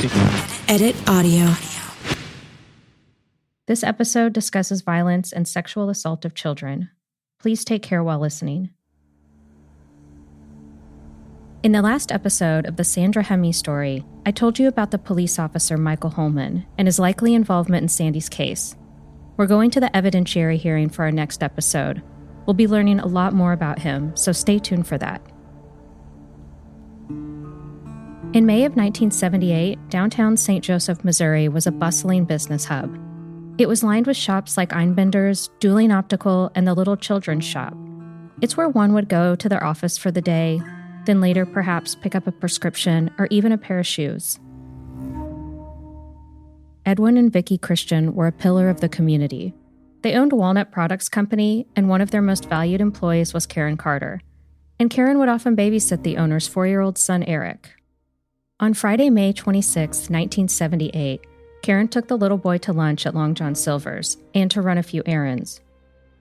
Edit audio. This episode discusses violence and sexual assault of children. Please take care while listening. In the last episode of the Sandra Hemme story, I told you about the police officer Michael Holman and his likely involvement in Sandy's case. We're going to the evidentiary hearing for our next episode. We'll be learning a lot more about him, so stay tuned for that. In May of 1978, downtown St. Joseph, Missouri was a bustling business hub. It was lined with shops like Einbinder's, Dueling Optical, and the Little Children's Shop. It's where one would go to their office for the day, then later perhaps pick up a prescription or even a pair of shoes. Edwin and Vicki Christian were a pillar of the community. They owned Walnut Products Company, and one of their most valued employees was Karen Carter. And Karen would often babysit the owner's 4-year-old son, Eric. On Friday, May 26, 1978, Karen took the little boy to lunch at Long John Silver's and to run a few errands.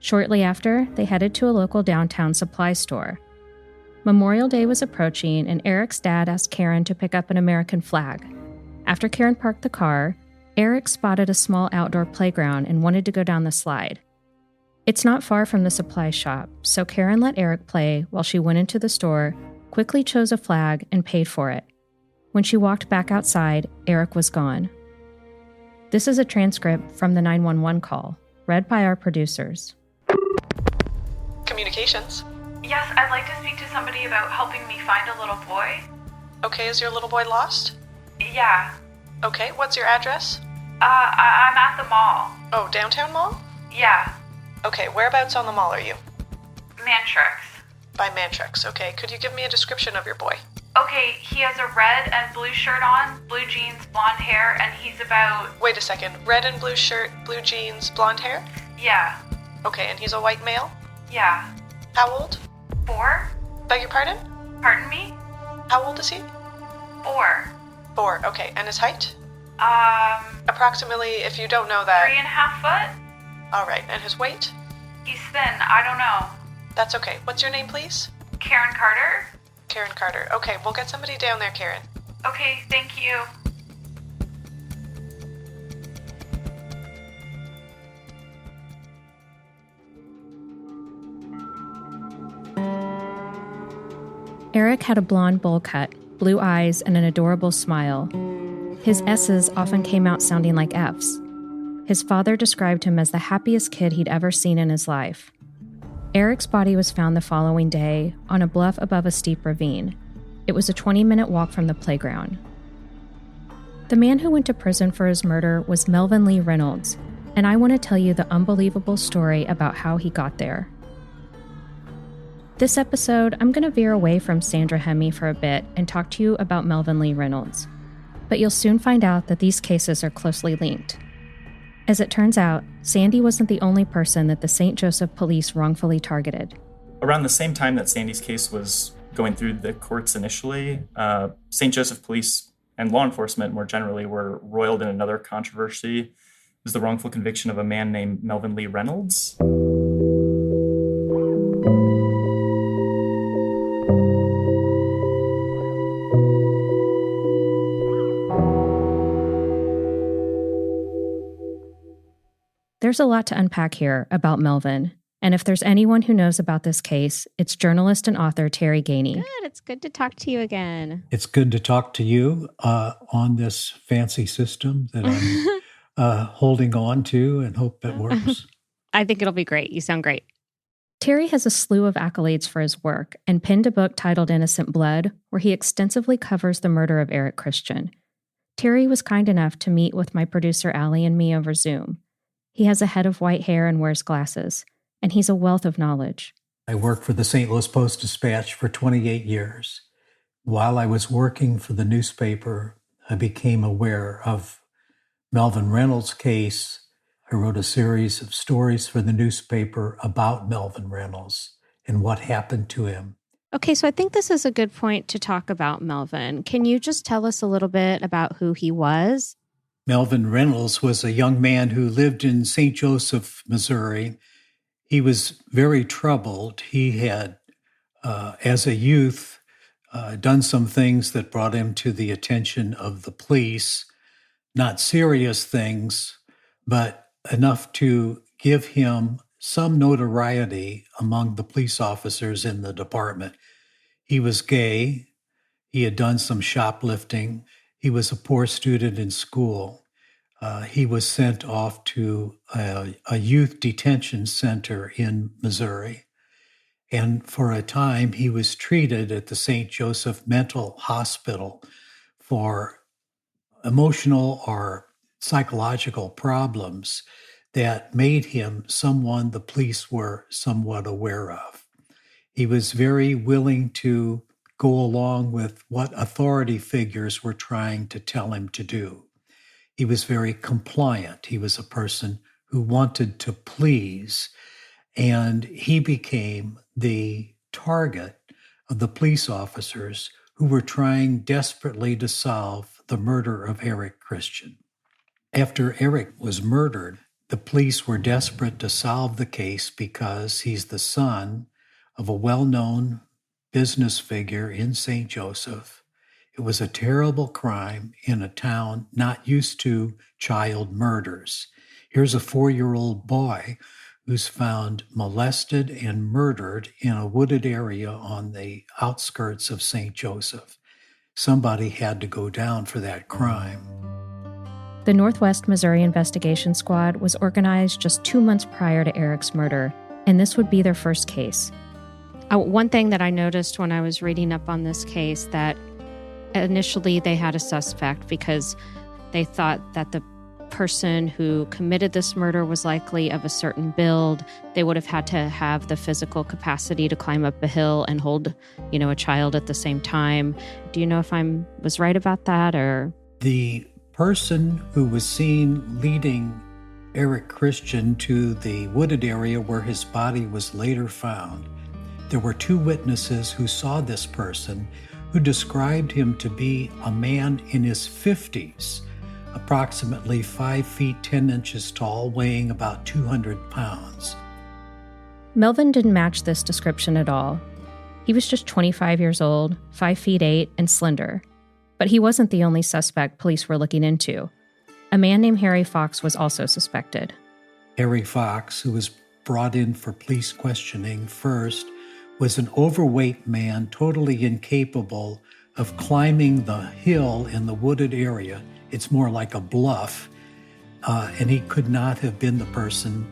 Shortly after, they headed to a local downtown supply store. Memorial Day was approaching, and Eric's dad asked Karen to pick up an American flag. After Karen parked the car, Eric spotted a small outdoor playground and wanted to go down the slide. It's not far from the supply shop, so Karen let Eric play while she went into the store, quickly chose a flag, and paid for it. When she walked back outside, Eric was gone. This is a transcript from the 911 call, read by our producers. Communications. Yes, I'd like to speak to somebody about helping me find a little boy. Okay, is your little boy lost? Yeah. Okay, what's your address? I'm at the mall. Oh, downtown mall? Yeah. Okay, whereabouts on the mall are you? Mantrix. By Mantrix, okay. Could you give me a description of your boy? Okay, he has a red and blue shirt on, blue jeans, blonde hair, and he's about... Wait a second. Red and blue shirt, blue jeans, blonde hair? Yeah. Okay, and he's a white male? Yeah. How old? 4? Beg your pardon? Pardon me? How old is he? 4. 4, okay. And his height? Approximately, if you don't know that... 3.5 foot? All right, and his weight? He's thin, I don't know. That's okay. What's your name, please? Karen Carter? Karen Carter. Okay, we'll get somebody down there, Karen. Okay, thank you. Eric had a blonde bowl cut, blue eyes, and an adorable smile. His S's often came out sounding like F's. His father described him as the happiest kid he'd ever seen in his life. Eric's body was found the following day on a bluff above a steep ravine. It was a 20-minute walk from the playground. The man who went to prison for his murder was Melvin Lee Reynolds, and I want to tell you the unbelievable story about how he got there. This episode, I'm going to veer away from Sandra Hemme for a bit and talk to you about Melvin Lee Reynolds. But you'll soon find out that these cases are closely linked. As it turns out, Sandy wasn't the only person that the St. Joseph police wrongfully targeted. Around the same time that Sandy's case was going through the courts initially, St. Joseph police and law enforcement more generally were roiled in another controversy. It was the wrongful conviction of a man named Melvin Lee Reynolds. There's a lot to unpack here about Melvin, and if there's anyone who knows about this case, it's journalist and author Terry Gainey. Good, it's good to talk to you again. It's good to talk to you on this fancy system that I'm holding on to and hope it works. I think it'll be great. You sound great. Terry has a slew of accolades for his work and penned a book titled Innocent Blood, where he extensively covers the murder of Eric Christian. Terry was kind enough to meet with my producer Allie and me over Zoom. He has a head of white hair and wears glasses, and he's a wealth of knowledge. I worked for the St. Louis Post-Dispatch for 28 years. While I was working for the newspaper, I became aware of Melvin Reynolds' case. I wrote a series of stories for the newspaper about Melvin Reynolds and what happened to him. Okay, so I think this is a good point to talk about Melvin. Can you just tell us a little bit about who he was? Melvin Reynolds was a young man who lived in St. Joseph, Missouri. He was very troubled. He had, as a youth, done some things that brought him to the attention of the police. Not serious things, but enough to give him some notoriety among the police officers in the department. He was gay. He had done some shoplifting. He was a poor student in school. He was sent off to a youth detention center in Missouri. And for a time, he was treated at the St. Joseph Mental Hospital for emotional or psychological problems that made him someone the police were somewhat aware of. He was very willing to go along with what authority figures were trying to tell him to do. He was very compliant. He was a person who wanted to please, and he became the target of the police officers who were trying desperately to solve the murder of Eric Christian. After Eric was murdered, the police were desperate to solve the case because he's the son of a well-known business figure in St. Joseph. It was a terrible crime in a town not used to child murders. Here's a 4-year-old boy who's found molested and murdered in a wooded area on the outskirts of St. Joseph. Somebody had to go down for that crime. The Northwest Missouri Investigation Squad was organized just 2 months prior to Eric's murder, and this would be their first case. One thing that I noticed when I was reading up on this case, that initially they had a suspect because they thought that the person who committed this murder was likely of a certain build. They would have had to have the physical capacity to climb up a hill and hold, a child at the same time. Do you know if I was right about that, or? The person who was seen leading Eric Christian to the wooded area where his body was later found, there were 2 witnesses who saw this person who described him to be a man in his 50s, approximately 5 feet 10 inches tall, weighing about 200 pounds. Melvin didn't match this description at all. He was just 25 years old, 5 feet 8, and slender. But he wasn't the only suspect police were looking into. A man named Harry Fox was also suspected. Harry Fox, who was brought in for police questioning first, was an overweight man totally incapable of climbing the hill in the wooded area. It's more like a bluff, and he could not have been the person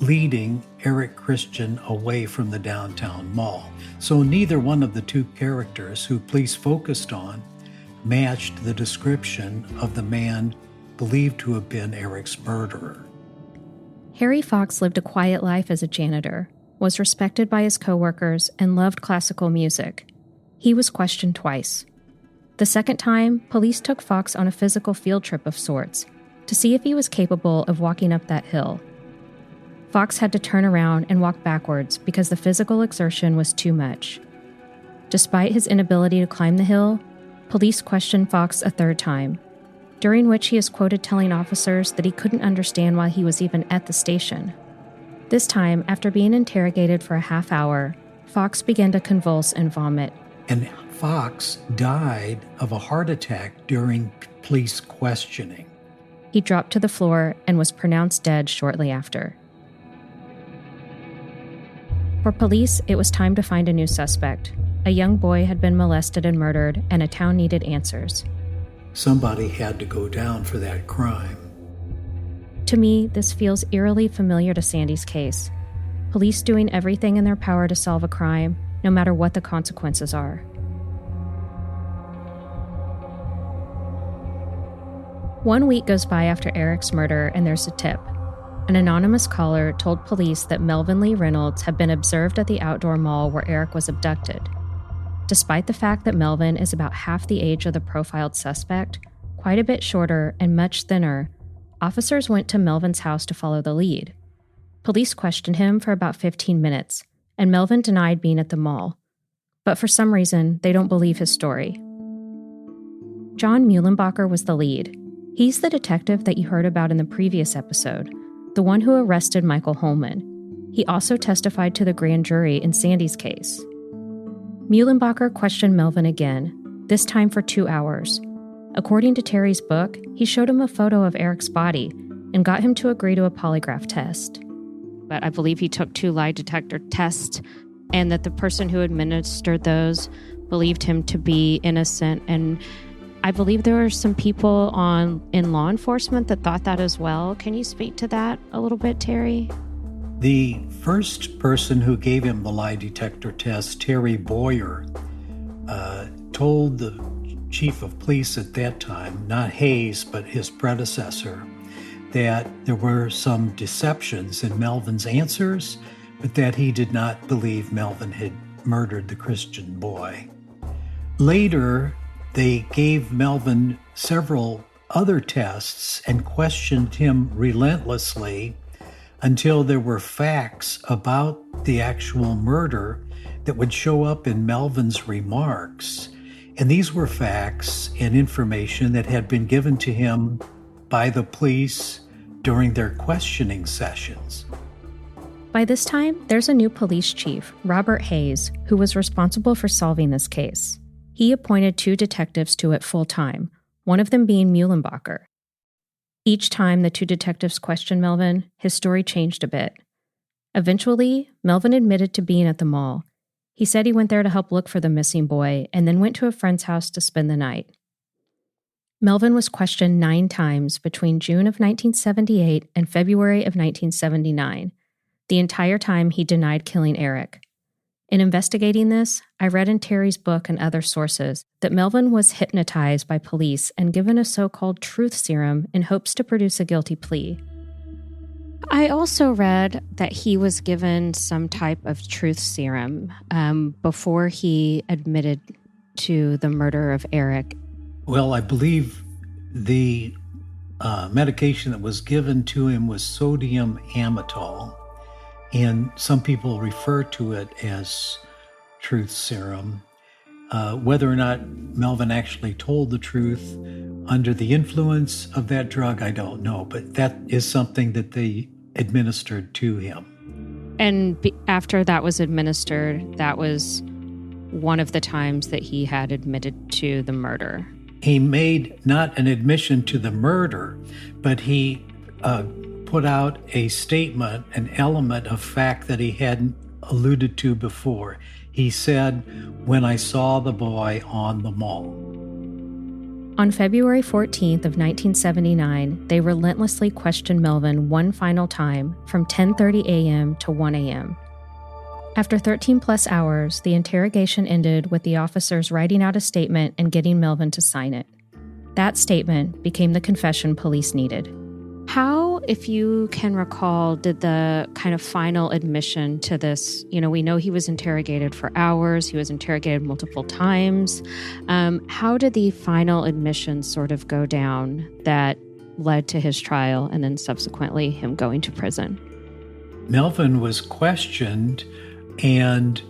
leading Eric Christian away from the downtown mall. So neither one of the 2 characters who police focused on matched the description of the man believed to have been Eric's murderer. Harry Fox lived a quiet life as a janitor, was respected by his coworkers, and loved classical music. He was questioned twice. The second time, police took Fox on a physical field trip of sorts to see if he was capable of walking up that hill. Fox had to turn around and walk backwards because the physical exertion was too much. Despite his inability to climb the hill, police questioned Fox a 3rd time, during which he is quoted telling officers that he couldn't understand why he was even at the station. This time, after being interrogated for a half hour, Fox began to convulse and vomit. And Fox died of a heart attack during police questioning. He dropped to the floor and was pronounced dead shortly after. For police, it was time to find a new suspect. A young boy had been molested and murdered, and a town needed answers. Somebody had to go down for that crime. To me, this feels eerily familiar to Sandy's case. Police doing everything in their power to solve a crime, no matter what the consequences are. One week goes by after Eric's murder, and there's a tip. An anonymous caller told police that Melvin Lee Reynolds had been observed at the outdoor mall where Eric was abducted. Despite the fact that Melvin is about half the age of the profiled suspect, quite a bit shorter and much thinner, officers went to Melvin's house to follow the lead. Police questioned him for about 15 minutes, and Melvin denied being at the mall. But for some reason, they don't believe his story. John Muhlenbacher was the lead. He's the detective that you heard about in the previous episode, the one who arrested Michael Holman. He also testified to the grand jury in Sandy's case. Muhlenbacher questioned Melvin again, this time for 2 hours. According to Terry's book, he showed him a photo of Eric's body and got him to agree to a polygraph test. But I believe he took 2 lie detector tests, and that the person who administered those believed him to be innocent. And I believe there were some people in law enforcement that thought that as well. Can you speak to that a little bit, Terry? The first person who gave him the lie detector test, Terry Boyer, told the chief of police at that time, not Hayes, but his predecessor, that there were some deceptions in Melvin's answers, but that he did not believe Melvin had murdered the Christian boy. Later, they gave Melvin several other tests and questioned him relentlessly until there were facts about the actual murder that would show up in Melvin's remarks. And these were facts and information that had been given to him by the police during their questioning sessions. By this time, there's a new police chief, Robert Hayes, who was responsible for solving this case. He appointed 2 detectives to it full-time, one of them being Muhlenbacher. Each time the 2 detectives questioned Melvin, his story changed a bit. Eventually, Melvin admitted to being at the mall. He said he went there to help look for the missing boy and then went to a friend's house to spend the night. Melvin was questioned 9 times between June of 1978 and February of 1979. The entire time he denied killing Eric. In investigating this, I read in Terry's book and other sources that Melvin was hypnotized by police and given a so-called truth serum in hopes to produce a guilty plea. I also read that he was given some type of truth serum before he admitted to the murder of Eric. Well, I believe the medication that was given to him was sodium amytal, and some people refer to it as truth serum. Whether or not Melvin actually told the truth under the influence of that drug, I don't know, but that is something that they administered to him. And after that was administered, that was one of the times that he had admitted to the murder. He made not an admission to the murder, but he put out a statement, an element of fact that he hadn't alluded to before. He said, "When I saw the boy on the mall." On February 14th of 1979, they relentlessly questioned Melvin one final time from 10:30 a.m. to 1 a.m. After 13-plus hours, the interrogation ended with the officers writing out a statement and getting Melvin to sign it. That statement became the confession police needed. How, if you can recall, did the kind of final admission to this, we know he was interrogated for hours, he was interrogated multiple times. How did the final admission sort of go down that led to his trial and then subsequently him going to prison? Melvin was questioned and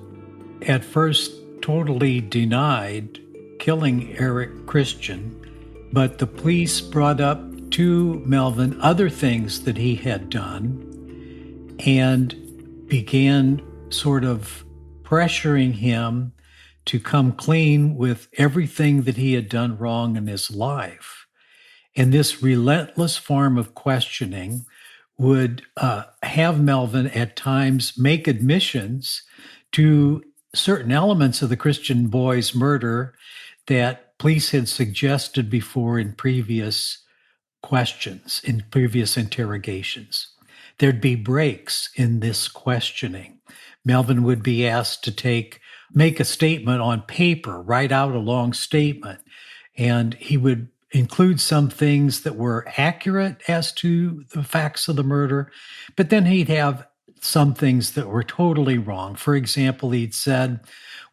at first totally denied killing Eric Christian, but the police brought up to Melvin other things that he had done and began sort of pressuring him to come clean with everything that he had done wrong in his life. And this relentless form of questioning would have Melvin at times make admissions to certain elements of the Christian boy's murder that police had suggested before in previous questions, in previous interrogations. There'd be breaks in this questioning. Melvin would be asked to make a statement on paper, write out a long statement, and he would include some things that were accurate as to the facts of the murder, but then he'd have some things that were totally wrong. For example, he'd said,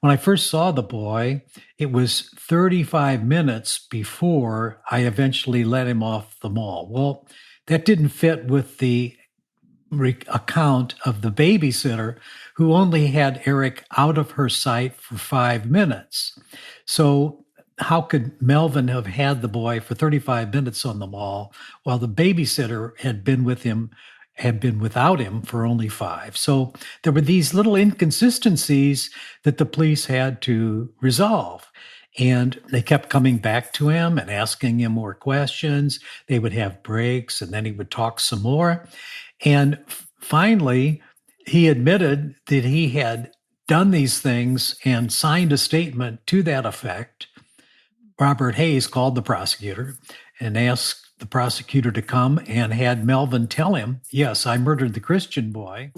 "When I first saw the boy, it was 35 minutes before I eventually let him off the mall." Well, that didn't fit with the account of the babysitter who only had Eric out of her sight for 5 minutes. So how could Melvin have had the boy for 35 minutes on the mall while the babysitter had been with him had been without him for only 5. So there were these little inconsistencies that the police had to resolve. And they kept coming back to him and asking him more questions. They would have breaks, and then he would talk some more. And finally, he admitted that he had done these things and signed a statement to that effect. Robert Hayes called the prosecutor and asked the prosecutor to come and had Melvin tell him, yes, I murdered the Christian boy.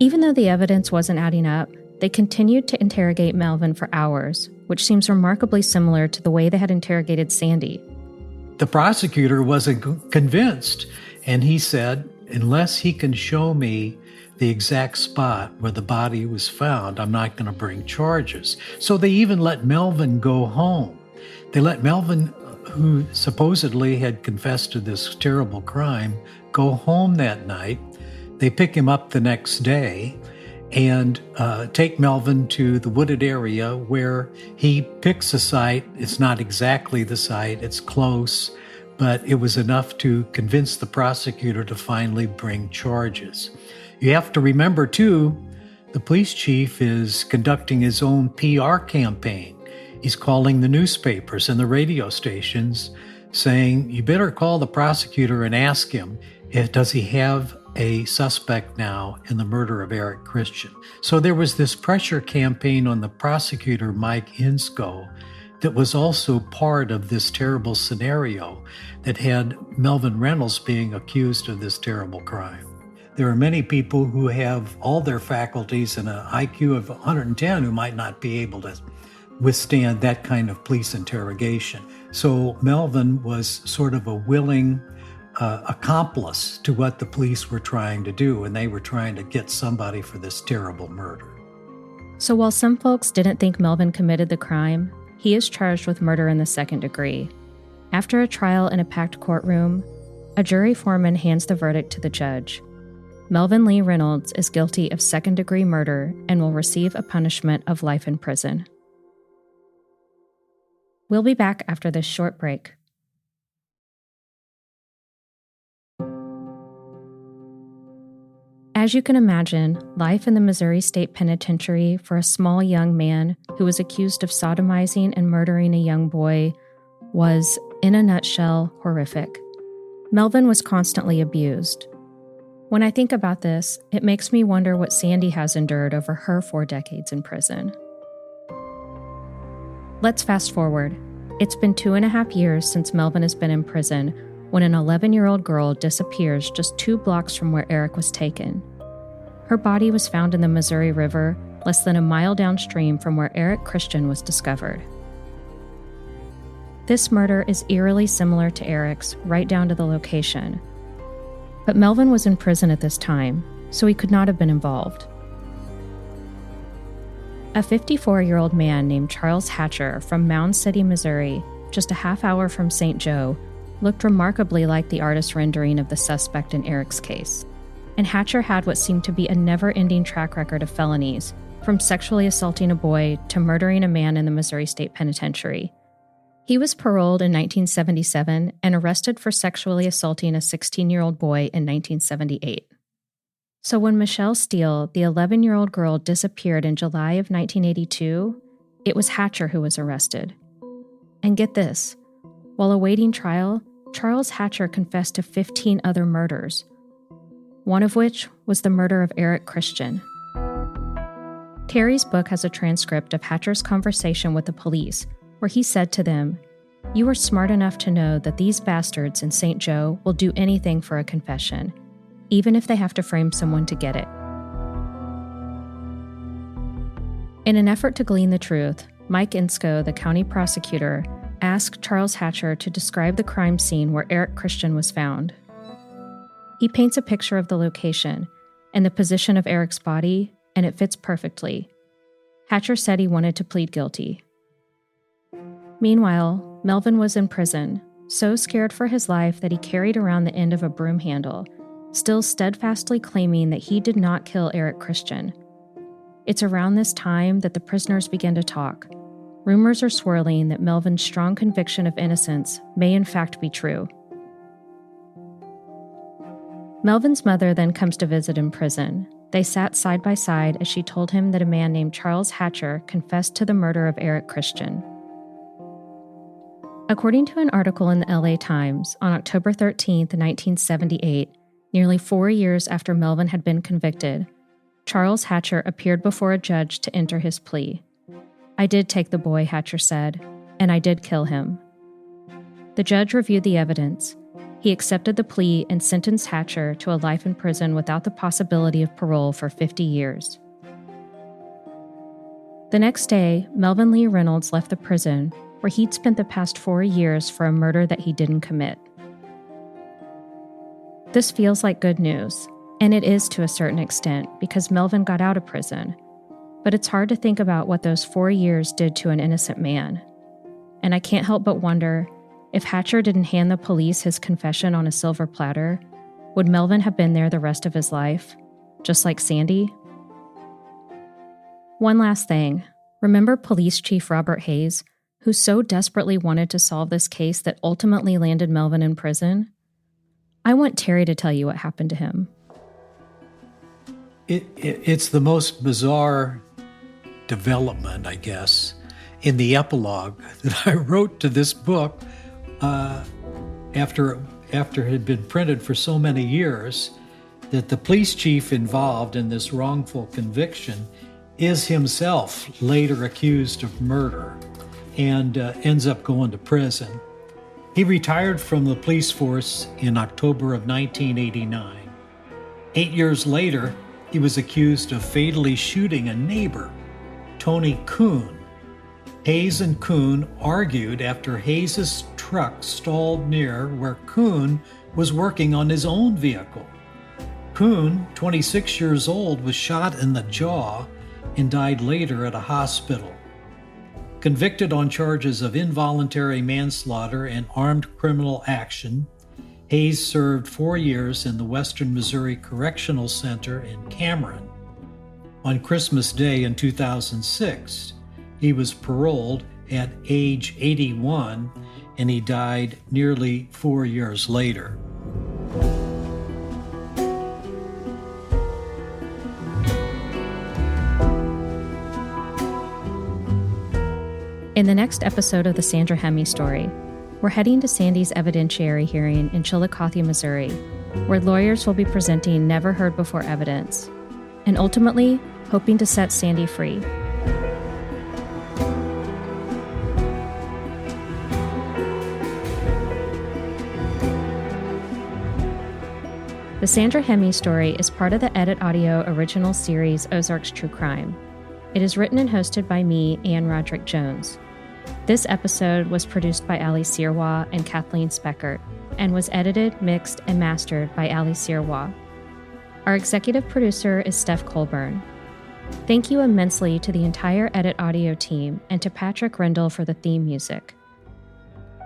Even though the evidence wasn't adding up, they continued to interrogate Melvin for hours, which seems remarkably similar to the way they had interrogated Sandy. The prosecutor wasn't convinced, and he said, unless he can show me the exact spot where the body was found, I'm not going to bring charges. So they even let Melvin go home. They let Melvin, who supposedly had confessed to this terrible crime, go home that night. They pick him up the next day and take Melvin to the wooded area where he picks a site. It's not exactly the site, it's close, but it was enough to convince the prosecutor to finally bring charges. You have to remember, too, the police chief is conducting his own PR campaign. He's calling the newspapers and the radio stations saying, you better call the prosecutor and ask him, does he have a suspect now in the murder of Eric Christian? So there was this pressure campaign on the prosecutor, Mike Insko, that was also part of this terrible scenario that had Melvin Reynolds being accused of this terrible crime. There are many people who have all their faculties and an IQ of 110 who might not be able to withstand that kind of police interrogation. So Melvin was sort of a willing accomplice to what the police were trying to do, and they were trying to get somebody for this terrible murder. So while some folks didn't think Melvin committed the crime, he is charged with murder in the second degree. After a trial in a packed courtroom, a jury foreman hands the verdict to the judge. Melvin Lee Reynolds is guilty of second-degree murder and will receive a punishment of life in prison. We'll be back after this short break. As you can imagine, life in the Missouri State Penitentiary for a small young man who was accused of sodomizing and murdering a young boy was, in a nutshell, horrific. Melvin was constantly abused. When I think about this, it makes me wonder what Sandy has endured over her 4 decades in prison. Let's fast forward. It's been 2.5 years since Melvin has been in prison when an 11-year-old girl disappears just 2 blocks from where Eric was taken. Her body was found in the Missouri River, less than a mile downstream from where Eric Christian was discovered. This murder is eerily similar to Eric's, right down to the location. But Melvin was in prison at this time, so he could not have been involved. A 54-year-old man named Charles Hatcher from Mound City, Missouri, just a half hour from St. Joe, looked remarkably like the artist's rendering of the suspect in Eric's case. And Hatcher had what seemed to be a never-ending track record of felonies, from sexually assaulting a boy to murdering a man in the Missouri State Penitentiary. He was paroled in 1977 and arrested for sexually assaulting a 16-year-old boy in 1978. So when Michelle Steele, the 11-year-old girl, disappeared in July of 1982, it was Hatcher who was arrested. And get this, while awaiting trial, Charles Hatcher confessed to 15 other murders, one of which was the murder of Eric Christian. Terry's book has a transcript of Hatcher's conversation with the police, where he said to them, "You are smart enough to know that these bastards in St. Joe will do anything for a confession, even if they have to frame someone to get it." In an effort to glean the truth, Mike Insko, the county prosecutor, asked Charles Hatcher to describe the crime scene where Eric Christian was found. He paints a picture of the location and the position of Eric's body, and it fits perfectly. Hatcher said he wanted to plead guilty. Meanwhile, Melvin was in prison, so scared for his life that he carried around the end of a broom handle, still steadfastly claiming that he did not kill Eric Christian. It's around this time that the prisoners begin to talk. Rumors are swirling that Melvin's strong conviction of innocence may in fact be true. Melvin's mother then comes to visit in prison. They sat side by side as she told him that a man named Charles Hatcher confessed to the murder of Eric Christian. According to an article in the LA Times, on October 13, 1978, nearly 4 years after Melvin had been convicted, Charles Hatcher appeared before a judge to enter his plea. "I did take the boy," Hatcher said, "and I did kill him." The judge reviewed the evidence. He accepted the plea and sentenced Hatcher to a life in prison without the possibility of parole for 50 years. The next day, Melvin Lee Reynolds left the prison, where he'd spent the past 4 years for a murder that he didn't commit. This feels like good news, and it is to a certain extent because Melvin got out of prison, but it's hard to think about what those 4 years did to an innocent man. And I can't help but wonder, if Hatcher didn't hand the police his confession on a silver platter, would Melvin have been there the rest of his life, just like Sandy? One last thing. Remember Police Chief Robert Hayes, who so desperately wanted to solve this case that ultimately landed Melvin in prison? I want Terry to tell you what happened to him. It's the most bizarre development, I guess, in the epilogue that I wrote to this book after it had been printed for so many years, that the police chief involved in this wrongful conviction is himself later accused of murder and ends up going to prison. He retired from the police force in October of 1989. 8 years later, he was accused of fatally shooting a neighbor, Tony Kuhn. Hayes and Kuhn argued after Hayes' truck stalled near where Kuhn was working on his own vehicle. Kuhn, 26 years old, was shot in the jaw and died later at a hospital. Convicted on charges of involuntary manslaughter and armed criminal action, Hayes served 4 years in the Western Missouri Correctional Center in Cameron. On Christmas Day in 2006, he was paroled at age 81, and he died nearly 4 years later. In the next episode of the Sandra Hemme story, we're heading to Sandy's evidentiary hearing in Chillicothe, Missouri, where lawyers will be presenting never-heard-before evidence, and ultimately hoping to set Sandy free. The Sandra Hemme story is part of the Edit Audio original series Ozarks True Crime. It is written and hosted by me, Ann Roderick Jones. This episode was produced by Ali Sirwa and Kathleen Speckert, and was edited, mixed, and mastered by Ali Sirwa. Our executive producer is Steph Colburn. Thank you immensely to the entire Edit Audio team and to Patrick Rendell for the theme music.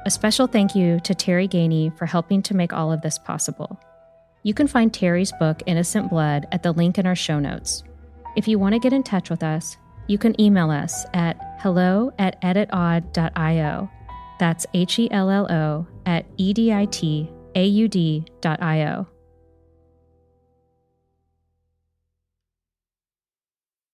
A special thank you to Terry Gainey for helping to make all of this possible. You can find Terry's book, Innocent Blood, at the link in our show notes. If you want to get in touch with us, you can email us at hello@editaud.io. That's HELLO@EDITAUD.io.